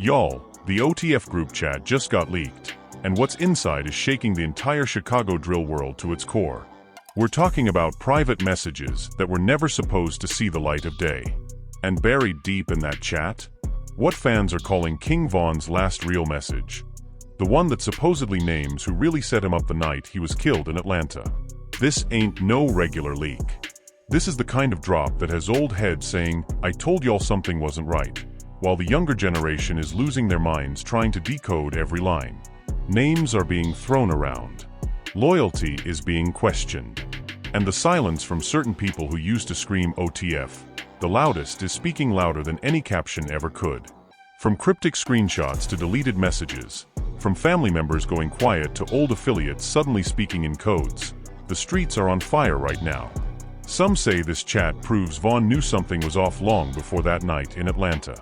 Y'all, the OTF group chat just got leaked, and what's inside is shaking the entire Chicago drill world to its core. We're talking about private messages that were never supposed to see the light of day. And buried deep in that chat, what fans are calling King Von's last real message. The one that supposedly names who really set him up the night he was killed in Atlanta. This ain't no regular leak. This is the kind of drop that has old heads saying, "I told y'all something wasn't right," while the younger generation is losing their minds trying to decode every line. Names are being thrown around. Loyalty is being questioned. And the silence from certain people who used to scream OTF, the loudest, is speaking louder than any caption ever could. From cryptic screenshots to deleted messages, from family members going quiet to old affiliates suddenly speaking in codes, the streets are on fire right now. Some say this chat proves Von knew something was off long before that night in Atlanta.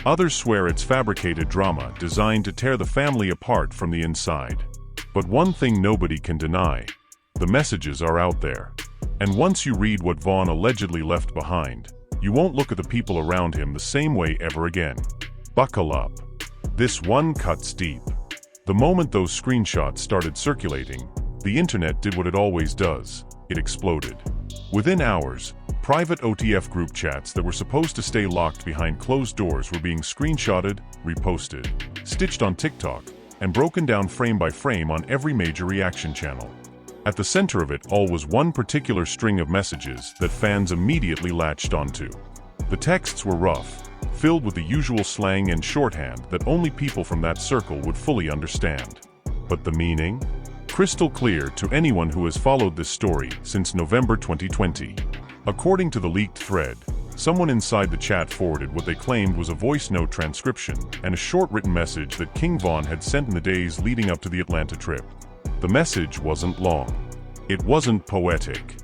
Others swear it's fabricated drama designed to tear the family apart from the inside. But one thing nobody can deny: the messages are out there. And once you read what Von allegedly left behind, you won't look at the people around him the same way ever again. Buckle up. This one cuts deep. The moment those screenshots started circulating, the internet did what it always does. It exploded. Within hours, private OTF group chats that were supposed to stay locked behind closed doors were being screenshotted, reposted, stitched on TikTok, and broken down frame by frame on every major reaction channel. At the center of it all was one particular string of messages that fans immediately latched onto. The texts were rough, filled with the usual slang and shorthand that only people from that circle would fully understand. But the meaning? Crystal clear to anyone who has followed this story since November 2020. According to the leaked thread, someone inside the chat forwarded what they claimed was a voice note transcription and a short written message that King Von had sent in the days leading up to the Atlanta trip. The message wasn't long. It wasn't poetic.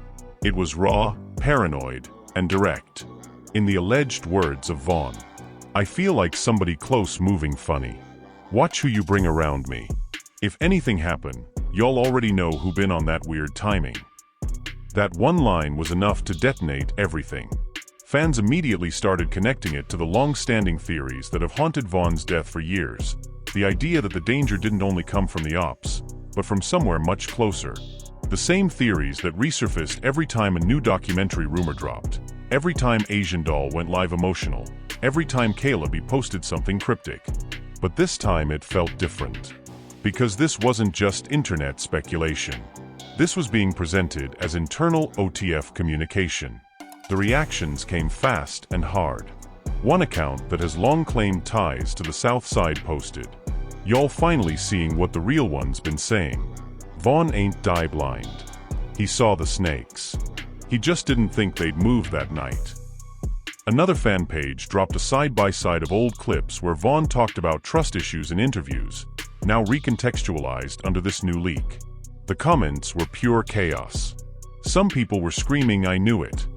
It was raw, paranoid, and direct. In the alleged words of Von, "I feel like somebody close moving funny. Watch who you bring around me. If anything happen, y'all already know who been on that weird timing." That one line was enough to detonate everything. Fans immediately started connecting it to the long-standing theories that have haunted Von's death for years. The idea that the danger didn't only come from the ops, but from somewhere much closer. The same theories that resurfaced every time a new documentary rumor dropped, every time Asian Doll went live emotional, every time Kayla B posted something cryptic. But this time it felt different. Because this wasn't just internet speculation. This was being presented as internal OTF communication. The reactions came fast and hard. One account that has long claimed ties to the South Side posted, "Y'all finally seeing what the real one's been saying. Von ain't die blind. He saw the snakes. He just didn't think they'd move that night." Another fan page dropped a side-by-side of old clips where Von talked about trust issues in interviews, now recontextualized under this new leak. The comments were pure chaos. Some people were screaming, "I knew it,"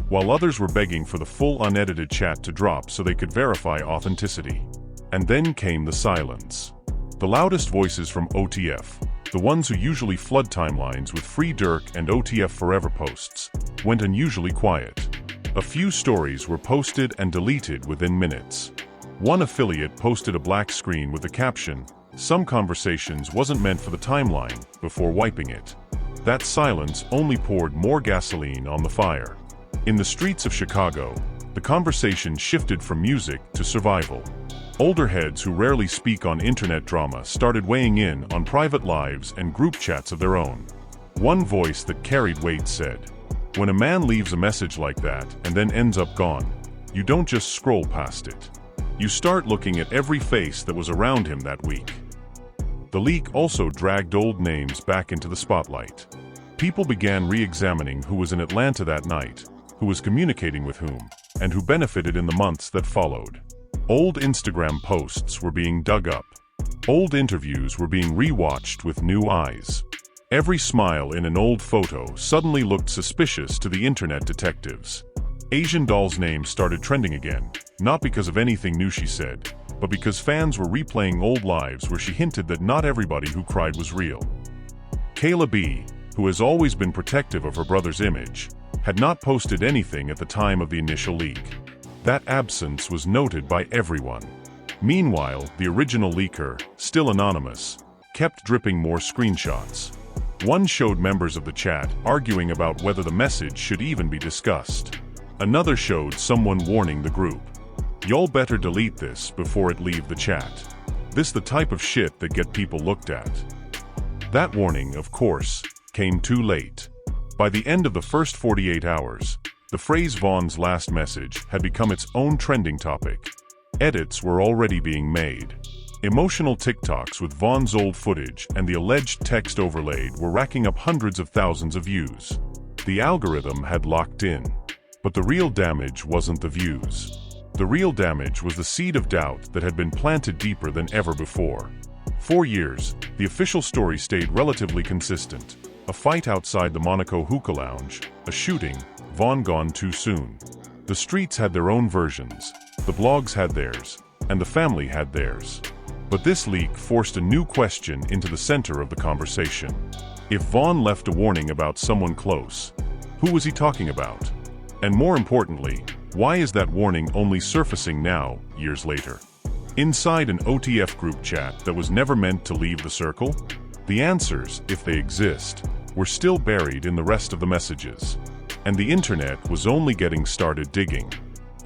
while others were begging for the full unedited chat to drop so they could verify authenticity. And then came the silence. The loudest voices from OTF, the ones who usually flood timelines with Free Dirk and OTF Forever posts, went unusually quiet. A few stories were posted and deleted within minutes. One affiliate posted a black screen with the caption, "Some conversations wasn't meant for the timeline," before wiping it. That silence only poured more gasoline on the fire. In the streets of Chicago, the conversation shifted from music to survival. Older heads who rarely speak on internet drama started weighing in on private lives and group chats of their own. One voice that carried weight said, "When a man leaves a message like that and then ends up gone, you don't just scroll past it. You start looking at every face that was around him that week." The leak also dragged old names back into the spotlight. People began re-examining who was in Atlanta that night, who was communicating with whom, and who benefited in the months that followed. Old Instagram posts were being dug up. Old interviews were being re-watched with new eyes. Every smile in an old photo suddenly looked suspicious to the internet detectives. Asian Doll's name started trending again, not because of anything new she said, but because fans were replaying old lives where she hinted that not everybody who cried was real. Kayla B, who has always been protective of her brother's image, had not posted anything at the time of the initial leak. That absence was noted by everyone. Meanwhile, the original leaker, still anonymous, kept dripping more screenshots. One showed members of the chat arguing about whether the message should even be discussed. Another showed someone warning the group, "Y'all better delete this before it leave the chat. This the type of shit that get people looked at." That warning, of course, came too late. By the end of the first 48 hours, the phrase "Vaughn's last message" had become its own trending topic. Edits were already being made. Emotional TikToks with Vaughn's old footage and the alleged text overlaid were racking up hundreds of thousands of views. The algorithm had locked in. But the real damage wasn't the views. The real damage was the seed of doubt that had been planted deeper than ever before. For years, the official story stayed relatively consistent. A fight outside the Monaco hookah lounge, a shooting, Vaughn gone too soon. The streets had their own versions, the blogs had theirs, and the family had theirs. But this leak forced a new question into the center of the conversation. If Vaughn left a warning about someone close, who was he talking about? And more importantly, why is that warning only surfacing now, years later? Inside an OTF group chat that was never meant to leave the circle? The answers, if they exist, were still buried in the rest of the messages. And the internet was only getting started digging.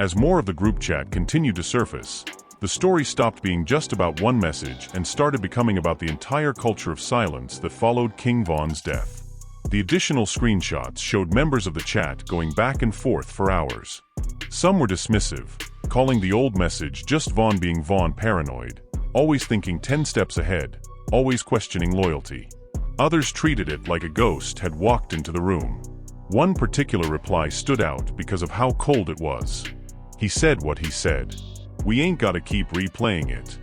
As more of the group chat continued to surface, the story stopped being just about one message and started becoming about the entire culture of silence that followed King Vaughn's death. The additional screenshots showed members of the chat going back and forth for hours. Some were dismissive, calling the old message just Vaughn being Vaughn paranoid, always thinking 10 steps ahead, always questioning loyalty. Others treated it like a ghost had walked into the room. One particular reply stood out because of how cold it was. He said what he said. "We ain't gotta keep replaying it."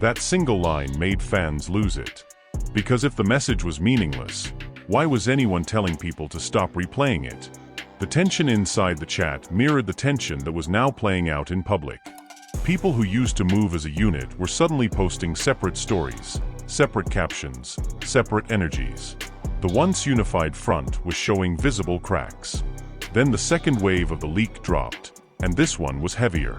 That single line made fans lose it. Because if the message was meaningless, why was anyone telling people to stop replaying it? The tension inside the chat mirrored the tension that was now playing out in public. People who used to move as a unit were suddenly posting separate stories, separate captions, separate energies. The once unified front was showing visible cracks. Then the second wave of the leak dropped, and this one was heavier.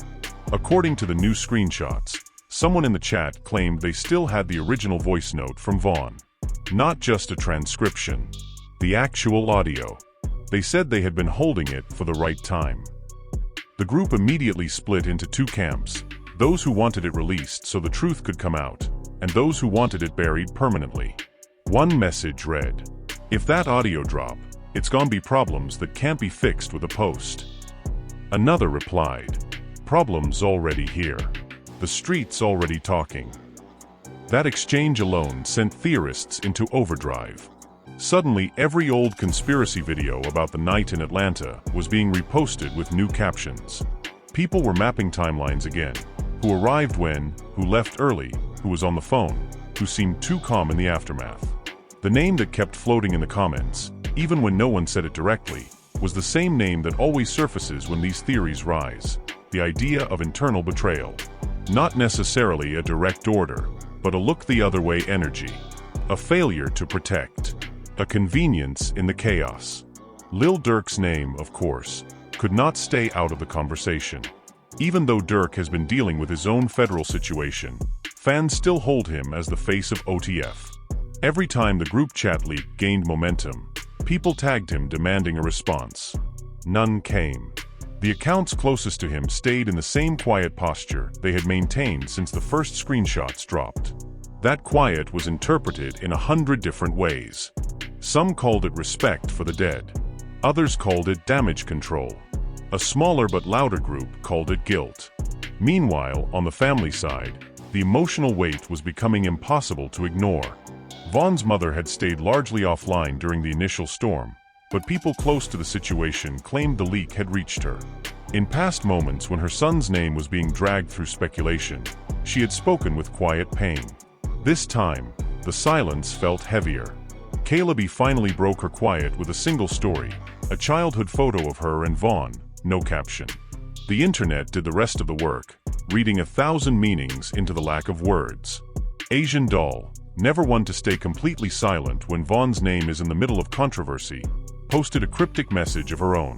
According to the new screenshots, someone in the chat claimed they still had the original voice note from Vaughn. Not just a transcription. The actual audio. They said they had been holding it for the right time. The group immediately split into two camps, those who wanted it released so the truth could come out, and those who wanted it buried permanently. One message read, "If that audio drop, it's gonna be problems that can't be fixed with a post." Another replied, "Problems already here. The streets already talking." That exchange alone sent theorists into overdrive. Suddenly, every old conspiracy video about the night in Atlanta was being reposted with new captions. People were mapping timelines again. Who arrived when, who left early, who was on the phone, who seemed too calm in the aftermath. The name that kept floating in the comments, even when no one said it directly, was the same name that always surfaces when these theories rise: the idea of internal betrayal. Not necessarily a direct order, but a look-the-other-way energy. A failure to protect. A convenience in the chaos. Lil Durk's name, of course, could not stay out of the conversation. Even though Durk has been dealing with his own federal situation, fans still hold him as the face of OTF. Every time the group chat leak gained momentum, people tagged him demanding a response. None came. The accounts closest to him stayed in the same quiet posture they had maintained since the first screenshots dropped. That quiet was interpreted in 100 different ways. Some called it respect for the dead. Others called it damage control. A smaller but louder group called it guilt. Meanwhile, on the family side, the emotional weight was becoming impossible to ignore. Vaughn's mother had stayed largely offline during the initial storm, but people close to the situation claimed the leak had reached her. In past moments when her son's name was being dragged through speculation, she had spoken with quiet pain. This time, the silence felt heavier. Caleb finally broke her quiet with a single story, a childhood photo of her and Vaughn, no caption. The internet did the rest of the work, reading 1,000 meanings into the lack of words. Asian doll, never one to stay completely silent when Vaughn's name is in the middle of controversy, posted a cryptic message of her own.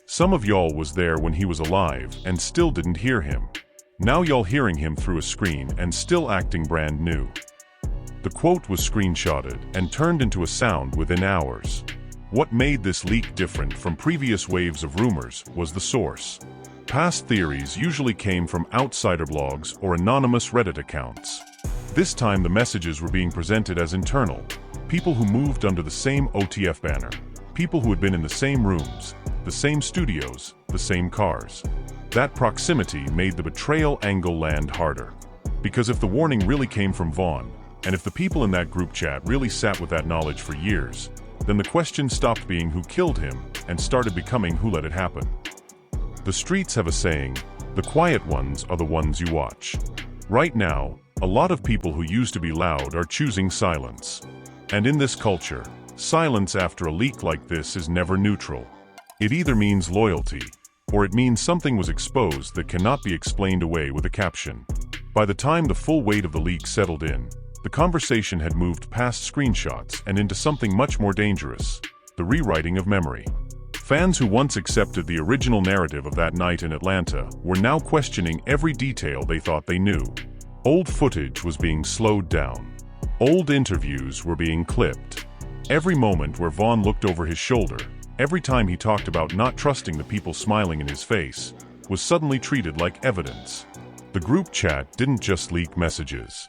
Some of y'all was there when he was alive and still didn't hear him. Now y'all hearing him through a screen and still acting brand new. The quote was screenshotted and turned into a sound within hours. What made this leak different from previous waves of rumors was the source. Past theories usually came from outsider blogs or anonymous Reddit accounts. This time the messages were being presented as internal. People who moved under the same OTF banner. People who had been in the same rooms, the same studios, the same cars. That proximity made the betrayal angle land harder. Because if the warning really came from Vaughn, and if the people in that group chat really sat with that knowledge for years, then the question stopped being who killed him and started becoming who let it happen. The streets have a saying, the quiet ones are the ones you watch. Right now, a lot of people who used to be loud are choosing silence. And in this culture, silence after a leak like this is never neutral. It either means loyalty, or it means something was exposed that cannot be explained away with a caption. By the time the full weight of the leak settled in, the conversation had moved past screenshots and into something much more dangerous, the rewriting of memory. Fans who once accepted the original narrative of that night in Atlanta were now questioning every detail they thought they knew. Old footage was being slowed down. Old interviews were being clipped. Every moment where Vaughn looked over his shoulder, every time he talked about not trusting the people smiling in his face, was suddenly treated like evidence. The group chat didn't just leak messages.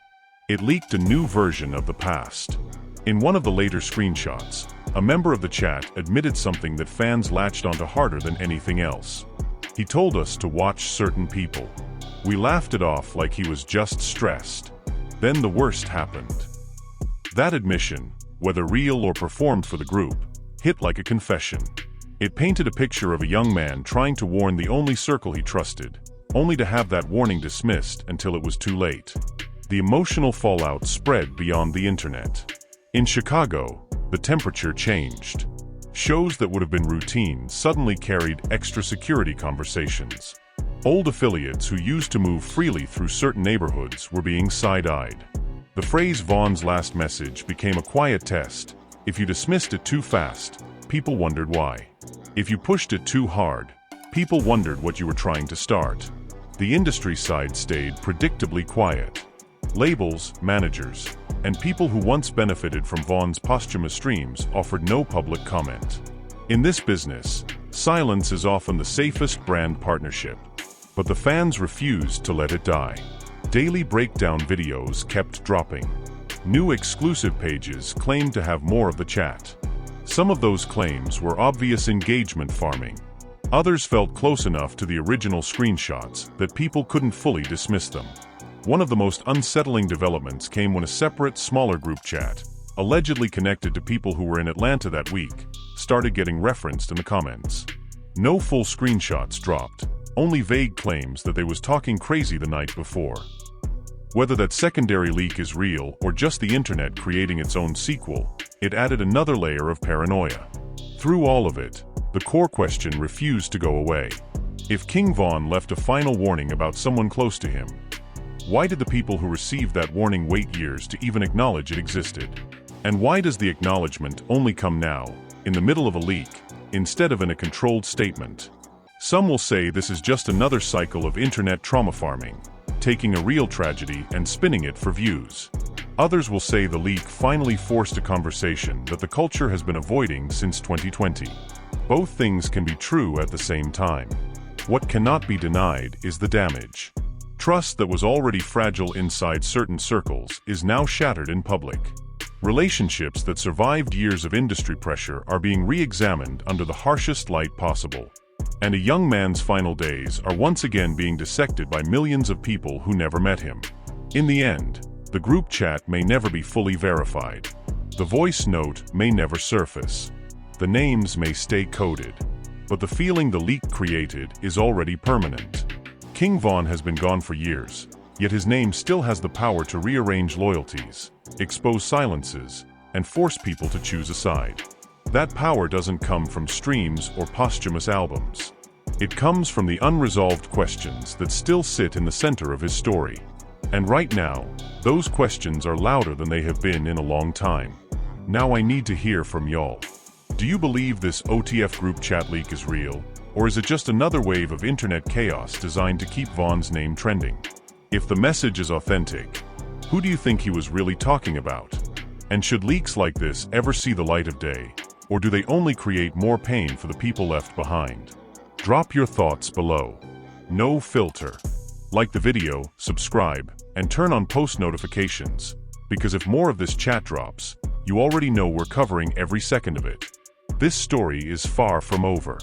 It leaked a new version of the past. In one of the later screenshots, a member of the chat admitted something that fans latched onto harder than anything else. He told us to watch certain people. We laughed it off like he was just stressed. Then the worst happened. That admission, whether real or performed for the group, hit like a confession. It painted a picture of a young man trying to warn the only circle he trusted, only to have that warning dismissed until it was too late. The emotional fallout spread beyond the internet. In Chicago, the temperature changed. Shows that would have been routine suddenly carried extra security conversations. Old affiliates who used to move freely through certain neighborhoods were being side-eyed. The phrase Vaughn's last message became a quiet test. If you dismissed it too fast, people wondered why. If you pushed it too hard, people wondered what you were trying to start. The industry side stayed predictably quiet. Labels, managers, and people who once benefited from Vaughn's posthumous streams offered no public comment. In this business, silence is often the safest brand partnership. But the fans refused to let it die. Daily breakdown videos kept dropping. New exclusive pages claimed to have more of the chat. Some of those claims were obvious engagement farming. Others felt close enough to the original screenshots that people couldn't fully dismiss them. One of the most unsettling developments came when a separate, smaller group chat, allegedly connected to people who were in Atlanta that week, started getting referenced in the comments. No full screenshots dropped, only vague claims that they was talking crazy the night before. Whether that secondary leak is real or just the internet creating its own sequel, it added another layer of paranoia. Through all of it, the core question refused to go away. If King Vaughn left a final warning about someone close to him, why did the people who received that warning wait years to even acknowledge it existed? And why does the acknowledgement only come now, in the middle of a leak, instead of in a controlled statement? Some will say this is just another cycle of internet trauma farming, taking a real tragedy and spinning it for views. Others will say the leak finally forced a conversation that the culture has been avoiding since 2020. Both things can be true at the same time. What cannot be denied is the damage. Trust that was already fragile inside certain circles is now shattered in public. Relationships that survived years of industry pressure are being re-examined under the harshest light possible. And a young man's final days are once again being dissected by millions of people who never met him. In the end, the group chat may never be fully verified. The voice note may never surface. The names may stay coded. But the feeling the leak created is already permanent. King Vaughn has been gone for years, yet his name still has the power to rearrange loyalties, expose silences, and force people to choose a side. That power doesn't come from streams or posthumous albums. It comes from the unresolved questions that still sit in the center of his story. And right now, those questions are louder than they have been in a long time. Now I need to hear from y'all. Do you believe this OTF group chat leak is real? Or is it just another wave of internet chaos designed to keep Vaughn's name trending? If the message is authentic, who do you think he was really talking about? And should leaks like this ever see the light of day? Or do they only create more pain for the people left behind? Drop your thoughts below. No filter. Like the video, subscribe, and turn on post notifications, because if more of this chat drops, you already know we're covering every second of it. This story is far from over.